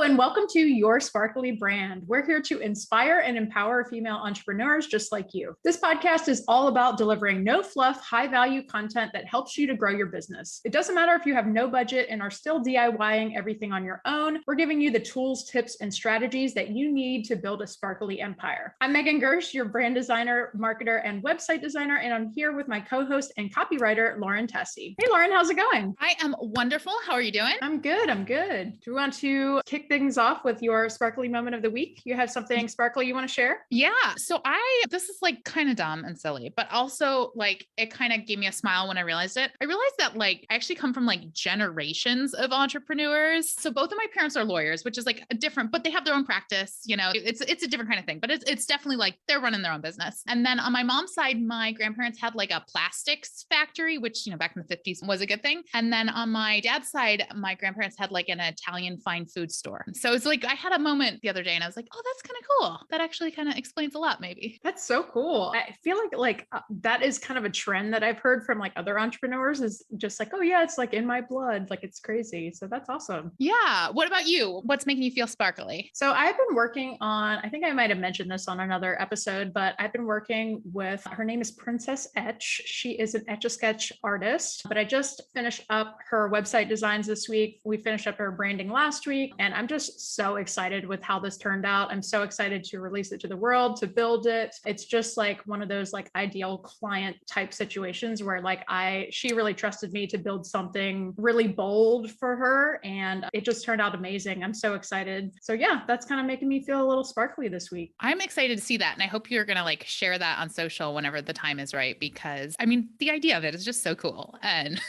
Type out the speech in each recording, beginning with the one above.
Hello, and welcome to Your Sparkly Brand. We're here to inspire and empower female entrepreneurs just like you. This podcast is all about delivering no-fluff, high-value content that helps you to grow your business. It doesn't matter if you have no budget and are still DIYing everything on your own. We're giving you the tools, tips, and strategies that you need to build a sparkly empire. I'm Megan Gersh, your brand designer, marketer, and website designer, and I'm here with my co-host and copywriter, Lauren Tessie. Hey, Lauren, how's it going? I am wonderful. How are you doing? I'm good. Do we want to kick things off with your sparkly moment of the week? You have something sparkly you want to share? Yeah. So this is like kind of dumb and silly, but also like it kind of gave me a smile when I realized it. I realized that like I actually come from like generations of entrepreneurs. So both of my parents are lawyers, which is like a different, but they have their own practice. You know, it's a different kind of thing, but it's definitely like they're running their own business. And then on my mom's side, my grandparents had like a plastics factory, which, you know, back in the 50s was a good thing. And then on my dad's side, my grandparents had like an Italian fine food store. So it's like, I had a moment the other day and I was like, oh, that's kind of cool. That actually kind of explains a lot, maybe. That's so cool. I feel like that is kind of a trend that I've heard from like other entrepreneurs is just like, oh yeah, it's like in my blood. Like it's crazy. So that's awesome. Yeah. What about you? What's making you feel sparkly? So I've been working on, I think I might have mentioned this on another episode, but I've been working with, her name is Princess Etch. She is an Etch-a-Sketch artist, but I just finished up her website designs this week. We finished up her branding last week, and I'm just so excited with how this turned out. I'm so excited to release it to the world, to build it. It's just like one of those like ideal client type situations where like she really trusted me to build something really bold for her, and it just turned out amazing. I'm so excited. So yeah, that's kind of making me feel a little sparkly this week. I'm excited to see that. And I hope you're going to like share that on social whenever the time is right, because I mean, the idea of it is just so cool. And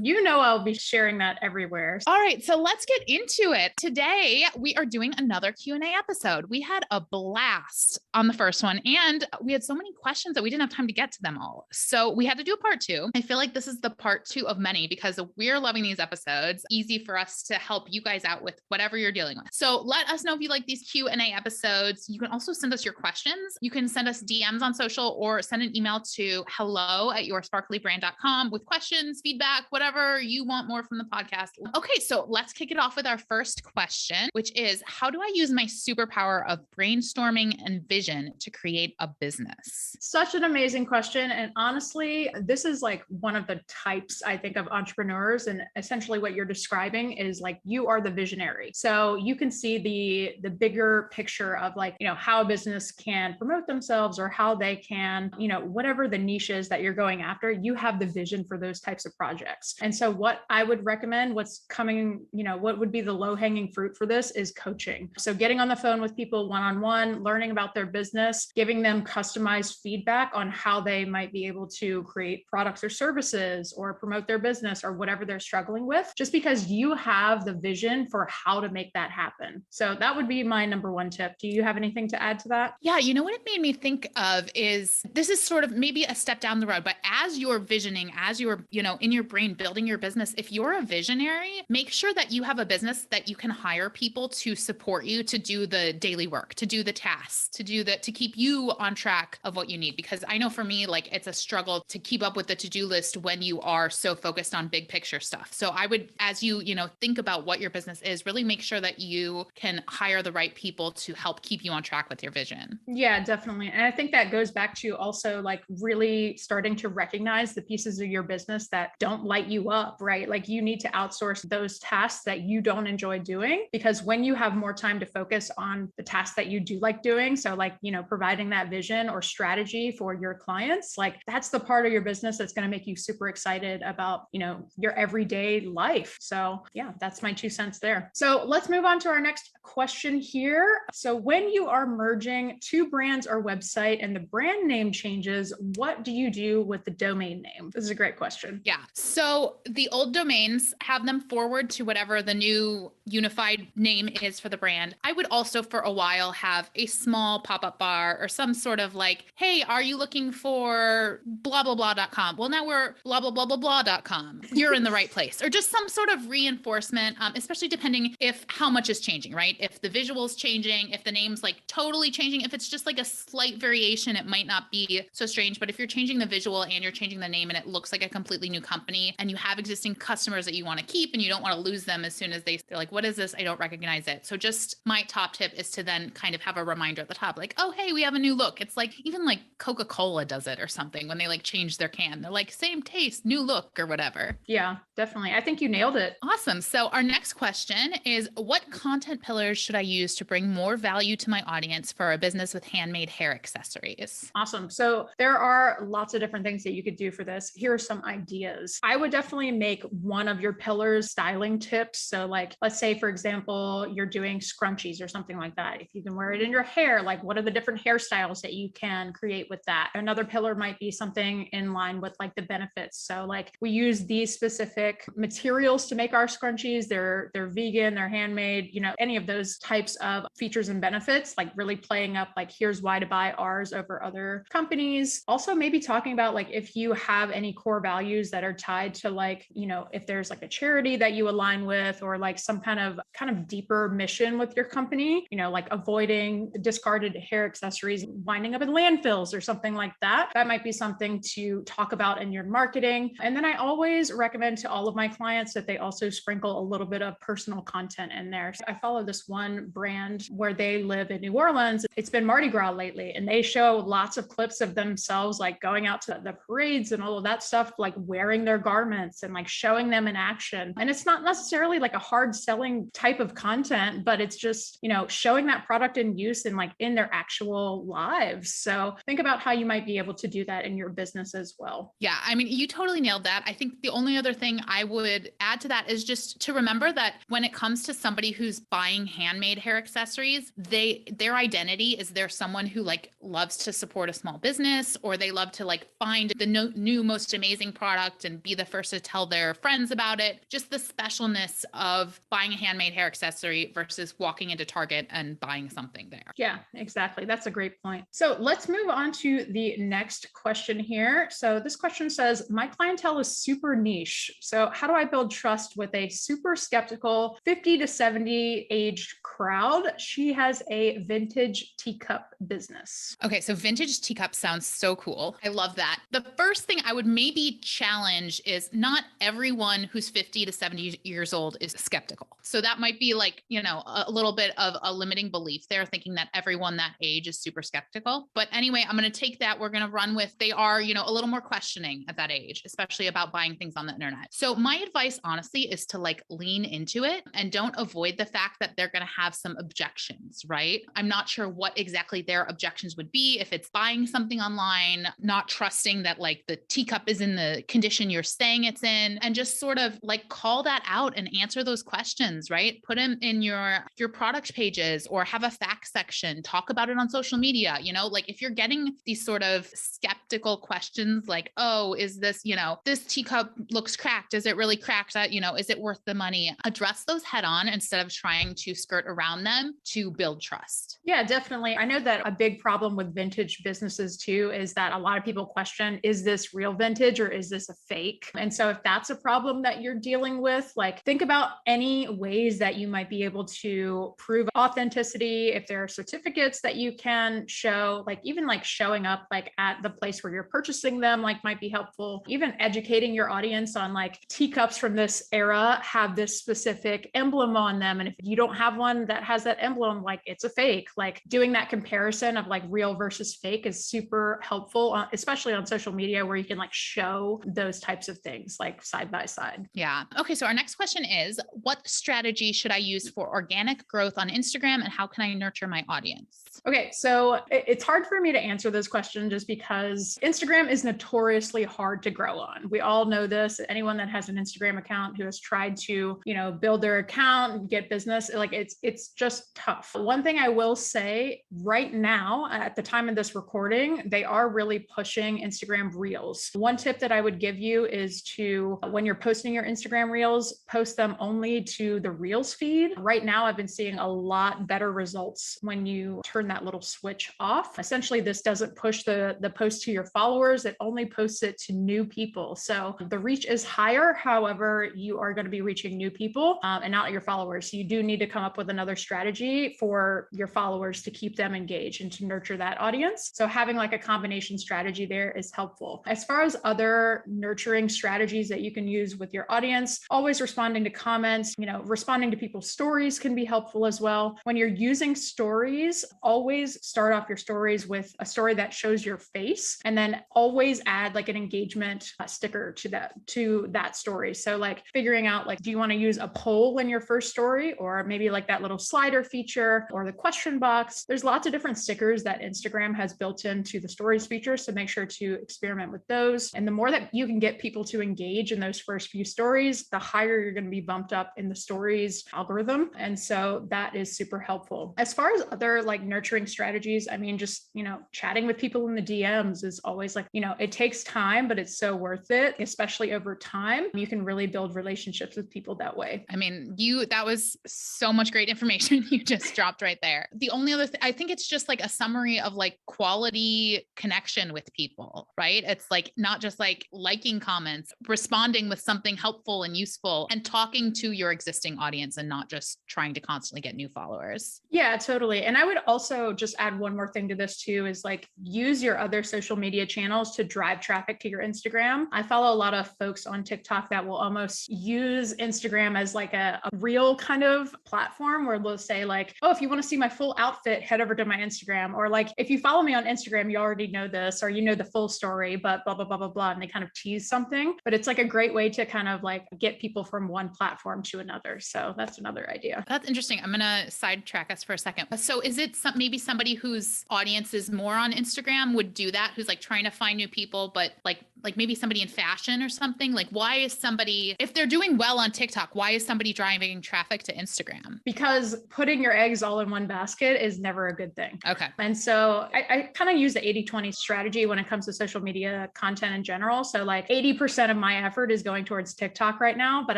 you know, I'll be sharing that everywhere. All right. So let's get into it. Today, we are doing another Q&A episode. We had a blast on the first one, and we had so many questions that we didn't have time to get to them all. So we had to do a part two. I feel like this is the part two of many because we're loving these episodes. Easy for us to help you guys out with whatever you're dealing with. So let us know if you like these Q&A episodes. You can also send us your questions. You can send us DMs on social or send an email to hello@yoursparklybrand.com with questions, feedback, whatever you want more from the podcast. Okay, so let's kick it off with our first question, which is, how do I use my superpower of brainstorming and vision to create a business? Such an amazing question. And honestly, this is like one of the types, I think, of entrepreneurs. And essentially what you're describing is like, you are the visionary. So you can see the bigger picture of like, you know, how a business can promote themselves or how they can, you know, whatever the niche is that you're going after, you have the vision for those types of projects. And so what I would recommend, what's coming, you know, what would be the low-hanging fruit for this is coaching. So getting on the phone with people one-on-one, learning about their business, giving them customized feedback on how they might be able to create products or services or promote their business or whatever they're struggling with, just because you have the vision for how to make that happen. So that would be my number one tip. Do you have anything to add to that? Yeah, you know what it made me think of is this is sort of maybe a step down the road, but as you're visioning, as you're, you know, in your brain building your business, if you're a visionary, make sure that you have a business that you can hire people to support you to do the daily work, to do the tasks, to keep you on track of what you need. Because I know for me, like it's a struggle to keep up with the to-do list when you are so focused on big picture stuff. So I would, as you think about what your business is, really make sure that you can hire the right people to help keep you on track with your vision. Yeah, definitely. And I think that goes back to also like really starting to recognize the pieces of your business that don't light you up, right? Like you need to outsource those tasks that you don't enjoy doing, because when you have more time to focus on the tasks that you do like doing, so like, you know, providing that vision or strategy for your clients, like that's the part of your business that's going to make you super excited about, you know, your everyday life. So yeah, that's my 2 cents there. So let's move on to our next question here. So when you are merging two brands or website and the brand name changes, what do you do with the domain name? This is a great question. Yeah. So the old domains, have them forward to whatever the new unified name is for the brand. I would also for a while have a small pop-up bar or some sort of like, hey, are you looking for blah, blah, blah.com? Well, now we're blah, blah, blah, blah, blah.com. You're in the right place. Or just some sort of reinforcement, especially depending if how much is changing, right? If the visual's changing, if the name's like totally changing, if it's just like a slight variation, it might not be so strange. But if you're changing the visual and you're changing the name and it looks like a completely new company and you have existing customers that you want to keep and you don't want to lose them as soon as they're like, what is this? I don't recognize it. So just my top tip is to then kind of have a reminder at the top, like, oh, hey, we have a new look. It's like, even like Coca-Cola does it or something when they like change their can. They're like, same taste, new look or whatever. Yeah, definitely. I think you nailed it. Awesome. So our next question is, what content pillars should I use to bring more value to my audience for a business with handmade hair accessories? Awesome. So there are lots of different things that you could do for this. Here are some ideas. I would definitely make one of your pillars styling tips. So like, let's say, for example, you're doing scrunchies or something like that. If you can wear it in your hair, like what are the different hairstyles that you can create with that? Another pillar might be something in line with like the benefits. So like we use these specific materials to make our scrunchies. They're vegan, they're handmade, any of those types of features and benefits, like really playing up like, here's why to buy ours over other companies. Also maybe talking about like if you have any core values that are tied to like, if there's like a charity that you align with, or like some kind of deeper mission with your company, like avoiding discarded hair accessories winding up in landfills or something like that. That might be something to talk about in your marketing. And then I always recommend to all of my clients that they also sprinkle a little bit of personal content in there. So I follow this one brand where they live in New Orleans. It's been Mardi Gras lately, and they show lots of clips of themselves like going out to the parades and all of that stuff, like wearing their garments and like showing them in action. And it's not necessarily like a hard selling type of content, but it's just, showing that product in use and like in their actual lives. So think about how you might be able to do that in your business as well. Yeah. I mean, you totally nailed that. I think the only other thing I would add to that is just to remember that when it comes to somebody who's buying handmade hair accessories, their identity is they're someone who like loves to support a small business, or they love to like find the new most amazing product and be the first to tell their friends about it. Just the specialness of buying a handmade hair accessory versus walking into Target and buying something there. Yeah, exactly. That's a great point. So let's move on to the next question here. So this question says, my clientele is super niche. So how do I build trust with a super skeptical 50 to 70 aged crowd? She has a vintage teacup business. Okay, so vintage teacup sounds so cool. I love that. The first thing I would maybe challenge is not everyone who's 50 to 70 years old is skeptical. So that might be like, a little bit of a limiting belief there, thinking that everyone that age is super skeptical. But anyway, I'm going to take that. We're going to run with they are, a little more questioning at that age, especially about buying things on the internet. So my advice, honestly, is to like lean into it and don't avoid the fact that they're going to have some objections, right? I'm not sure what exactly their objections would be. If it's buying something online, not trusting that like the teacup is in the condition you're saying it's in, and just sort of like call that out and answer those questions, right? Put them in your product pages, or have a fact section, talk about it on social media. Like if you're getting these sort of skeptical questions like, oh, is this, this teacup looks cracked. Is it really cracked? Is it worth the money? Address those head on instead of trying to skirt around them to build trust. Yeah, definitely. I know that a big problem with vintage businesses too is that a lot of people question, is this real vintage or is this a fake? And so if that's a problem that you're dealing with, like think about any ways that you might be able to prove authenticity. If there are certificates that you can show, like even like showing up like at the place where you're purchasing them, like might be helpful. Even educating your audience on like teacups from this era have this specific emblem on them. And if you don't have one that has that emblem, like it's a fake. Like doing that comparison of like real versus fake is super helpful, especially on social media where you can like show those types of things like side by side. Yeah. Okay. So our next question is, what strategy should I use for organic growth on Instagram, and how can I nurture my audience? Okay, so it's hard for me to answer this question just because Instagram is notoriously hard to grow on. We all know this. Anyone that has an Instagram account who has tried to, build their account, get business, like it's just tough. One thing I will say right now, at the time of this recording, they are really pushing Instagram Reels. One tip that I would give you is to, when you're posting your Instagram Reels, post them only to the Reels feed. Right now, I've been seeing a lot better results when you turn that little switch off. Essentially, this doesn't push the post to your followers. It only posts it to new people. So the reach is higher. However, you are going to be reaching new people and not your followers. So you do need to come up with another strategy for your followers to keep them engaged and to nurture that audience. So having like a combination strategy there is helpful. As far as other nurturing strategies that you can use with your audience, always responding to comments, responding to people's stories can be helpful as well. When you're using stories, always start off your stories with a story that shows your face, and then always add like an engagement sticker to that story. So like figuring out like, do you want to use a poll in your first story, or maybe like that little slider feature or the question box? There's lots of different stickers that Instagram has built into the stories feature. So make sure to experiment with those. And the more that you can get people to engage in those first few stories, the higher you're going to be bumped up in the stories algorithm. And so that is super helpful. As far as other like nurturing strategies, I mean, just, chatting with people in the DMs is always like, it takes time, but it's so worth it, especially over time. You can really build relationships with people that way. I mean, that was so much great information you just dropped right there. The only other thing, I think it's just like a summary of like quality connection with people, right? It's like not just like liking comments, responding with something helpful and useful, and talking to your existing audience and not just trying to constantly get new followers. Yeah, totally. And I would also just add one more thing to this too, is like use your other social media channels to drive traffic to your Instagram. I follow a lot of folks on TikTok that will almost use Instagram as like a real kind of platform where they'll say like, oh, if you want to see my full outfit, head over to my Instagram. Or like, if you follow me on Instagram, you already know this, or you know the full story, but blah, blah, blah, blah, blah. And they kind of tease something, but it's like a great way to kind of like get people from one platform to another. So that's another idea. That's interesting. I'm going to sidetrack us for a second. So is it maybe somebody whose audience is more on Instagram would do that, who's like trying to find new people, but like maybe somebody in fashion or something? Like, why is somebody, if they're doing well on TikTok, why is somebody driving traffic to Instagram? Because putting your eggs all in one basket is never a good thing. Okay. And so I kind of use the 80-20 strategy when it comes to social media content in general. So like 80% of my effort is going towards TikTok right now, but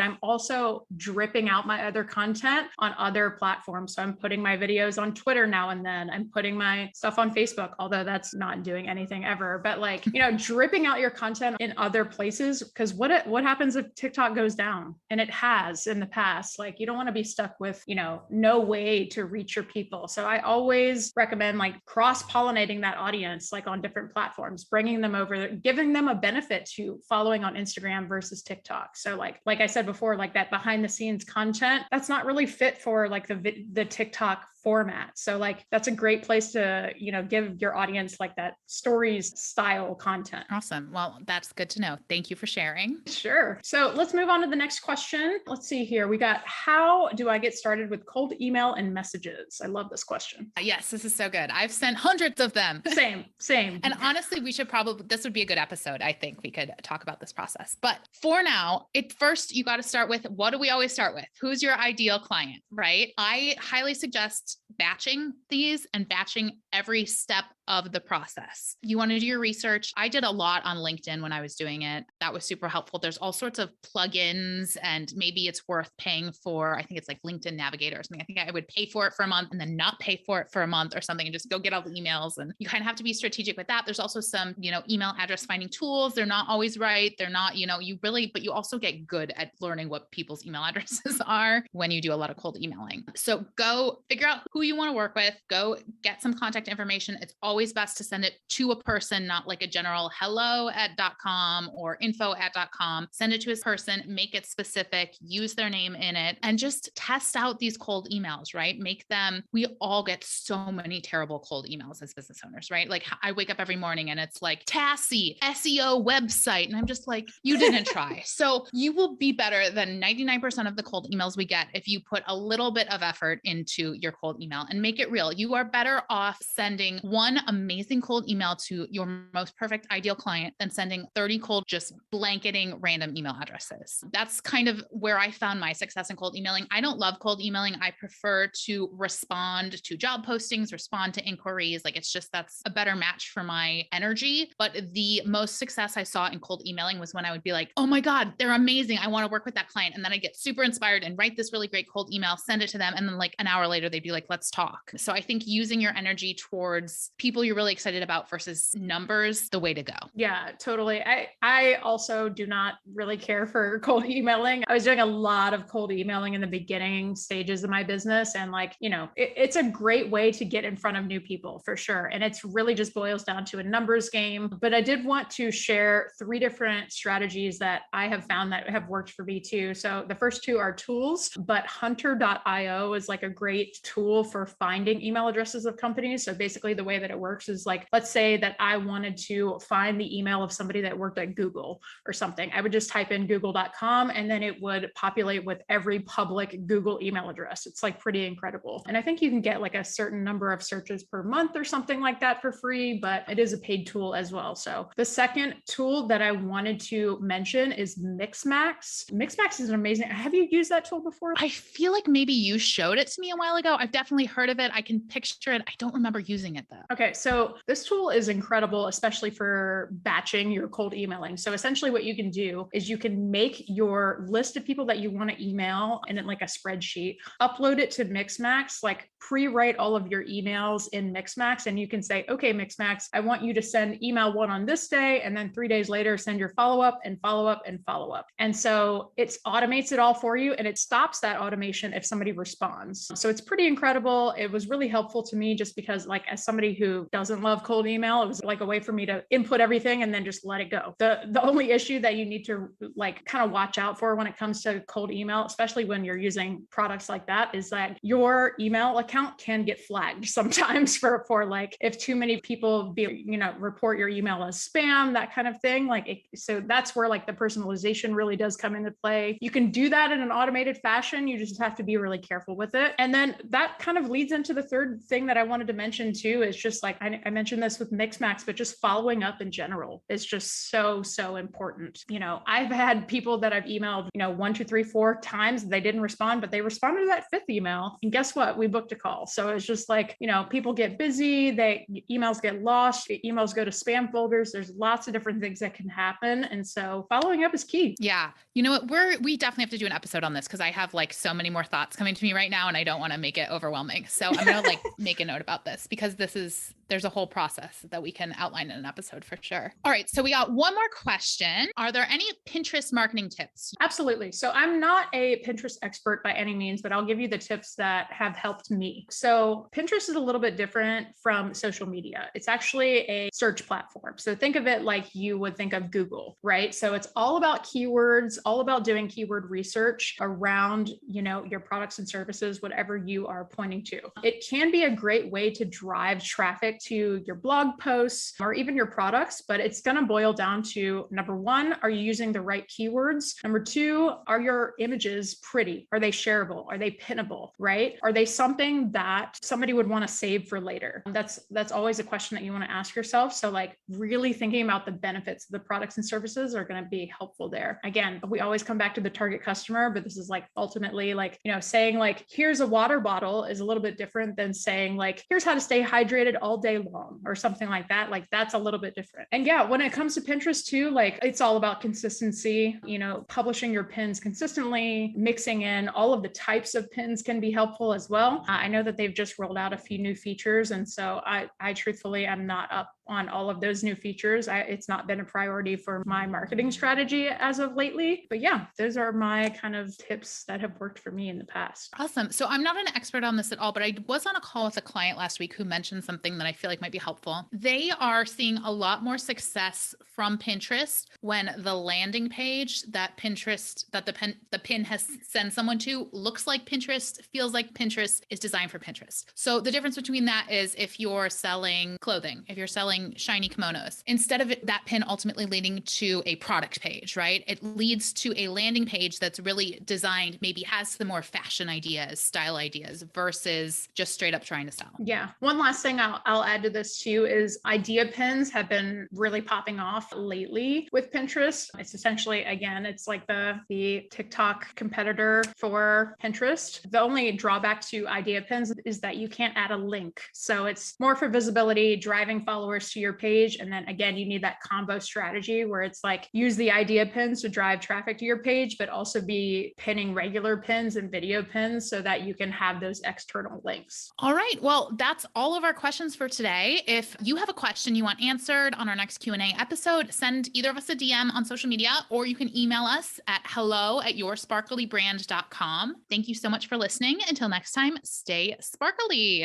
I'm also dripping out my other content on other platforms. So I'm putting my videos on Twitter now and then. I'm putting my stuff on Facebook, although that's not doing anything ever, but like, dripping out your content in other places, because what happens if TikTok goes down? And it has in the past. Like, you don't want to be stuck with, no way to reach your people. So I always recommend like cross-pollinating that audience, like on different platforms, bringing them over, giving them a benefit to following on Instagram versus TikTok. So like I said before, like that behind the scenes content, that's not really fit for like the TikTok format. So like, that's a great place to, give your audience like that stories style content. Awesome. Well, that's good to know. Thank you for sharing. Sure. So let's move on to the next question. Let's see here. We got, how do I get started with cold email and messages? I love this question. Yes, this is so good. I've sent hundreds of them. Same. And honestly, this would be a good episode. I think we could talk about this process. But for now, first you got to start with, what do we always start with? Who's your ideal client, right? I highly suggest batching these and batching every step of the process. You want to do your research. I did a lot on LinkedIn when I was doing it. That was super helpful. There's all sorts of plugins, and maybe it's worth paying for. I think it's like LinkedIn Navigator or something. I think I would pay for it for a month and then not pay for it for a month or something and just go get all the emails. And you kind of have to be strategic with that. There's also some, email address finding tools. They're not always right. They're not, but you also get good at learning what people's email addresses are when you do a lot of cold emailing. So go figure out who you want to work with, go get some contact information. It's always best to send it to a person, not like a general hello@.com or info@.com. Send it to a person, make it specific, use their name in it, and just test out these cold emails, right? We all get so many terrible cold emails as business owners, right? Like I wake up every morning and it's like Tassie, SEO website. And I'm just like, you didn't try. So you will be better than 99% of the cold emails we get if you put a little bit of effort into your cold email and make it real. You are better off sending one amazing cold email to your most perfect ideal client than sending 30 cold, just blanketing random email addresses. That's kind of where I found my success in cold emailing. I don't love cold emailing. I prefer to respond to job postings, respond to inquiries. Like that's a better match for my energy. But the most success I saw in cold emailing was when I would be like, oh my God, they're amazing. I want to work with that client. And then I get super inspired and write this really great cold email, send it to them. And then like an hour later, they'd be like, let's talk. So I think using your energy towards people you're really excited about versus numbers, the way to go. Yeah, totally. I also do not really care for cold emailing. I was doing a lot of cold emailing in the beginning stages of my business. And like, it's a great way to get in front of new people for sure. And it's really just boils down to a numbers game. But I did want to share 3 different strategies that I have found that have worked for me too. So the first 2 are tools, but hunter.io is like a great tool for finding email addresses of companies. So basically the way that it works is like, let's say that I wanted to find the email of somebody that worked at Google or something. I would just type in google.com and then it would populate with every public Google email address. It's like pretty incredible. And I think you can get like a certain number of searches per month or something like that for free, but it is a paid tool as well. So the second tool that I wanted to mention is Mixmax. Mixmax is an amazing. Have you used that tool before? I feel like maybe you showed it to me a while ago. I've definitely heard of it. I can picture it. I don't remember using it though. Okay, so this tool is incredible, especially for batching your cold emailing. So essentially what you can do is you can make your list of people that you want to email in like a spreadsheet, upload it to Mixmax, like pre-write all of your emails in Mixmax. And you can say, okay, Mixmax, I want you to send email 1 on this day. And then 3 days later, send your follow-up and follow-up and follow-up. And so it automates it all for you. And it stops that automation if somebody responds. So it's pretty incredible. It was really helpful to me just because like as somebody who doesn't love cold email, it was like a way for me to input everything and then just let it go. The only issue that you need to like kind of watch out for when it comes to cold email, especially when you're using products like that, is that your email account can get flagged sometimes for like if too many people report your email as spam, that kind of thing. So that's where like the personalization really does come into play. You can do that in an automated fashion. You just have to be really careful with it. And then that kind of leads into the third thing that I wanted to mention too, is just like, I mentioned this with Mixmax, but just following up in general is just so important. I've had people that I've emailed, 1, 2, 3, 4 times. They didn't respond, but they responded to that 5th email. And guess what? We booked a call. So it's just like, people get busy, emails get lost, emails go to spam folders. There's lots of different things that can happen. And so following up is key. Yeah. You know what? We definitely have to do an episode on this because I have like so many more thoughts coming to me right now and I don't want to make it overwhelming. So I'm going to like make a note about this because there's a whole process that we can outline in an episode for sure. All right. So we got one more question. Are there any Pinterest marketing tips? Absolutely. So I'm not a Pinterest expert by any means, but I'll give you the tips that have helped me. So Pinterest is a little bit different from social media. It's actually a search platform. So think of it like you would think of Google, right? So it's all about keywords, all about doing keyword research around, your products and services, whatever you are pointing to. It can be a great way to drive traffic to your blog posts or even your products, but it's going to boil down to number 1, are you using the right keywords? Number 2, are your images pretty? Are they shareable? Are they pinnable, right? Are they something that somebody would want to save for later? That's always a question that you want to ask yourself. So like really thinking about the benefits of the products and services are going to be helpful there. Again, we always come back to the target customer, but this is like ultimately like, saying like, here's a water bottle is a little bit different than saying like, here's how to stay hydrated all day long or something like that. Like that's a little bit different. And yeah, when it comes to Pinterest too, like it's all about consistency, publishing your pins consistently, mixing in all of the types of pins can be helpful as well. I know that they've just rolled out a few new features. And so I truthfully am not up on all of those new features. It's not been a priority for my marketing strategy as of lately. But yeah, those are my kind of tips that have worked for me in the past. Awesome. So I'm not an expert on this at all, but I was on a call with a client last week who mentioned something that I feel like might be helpful. They are seeing a lot more success from Pinterest when the landing page that the pin has sent someone to looks like Pinterest, feels like Pinterest, is designed for Pinterest. So the difference between that is if you're selling clothing, if you're selling shiny kimonos, instead of that pin ultimately leading to a product page, right? It leads to a landing page that's really designed, maybe has some more fashion ideas, style ideas versus just straight up trying to sell. Yeah. One last thing I'll add to this too is idea pins have been really popping off lately with Pinterest. It's essentially, again, it's like the TikTok competitor for Pinterest. The only drawback to idea pins is that you can't add a link. So it's more for visibility, driving followers to your page. And then again, you need that combo strategy where it's like use the idea pins to drive traffic to your page, but also be pinning regular pins and video pins so that you can have those external links. All right. Well, that's all of our questions for today. If you have a question you want answered on our next Q&A episode, send either of us a DM on social media, or you can email us at hello@yoursparklybrand.com. Thank you so much for listening. Until next time, stay sparkly.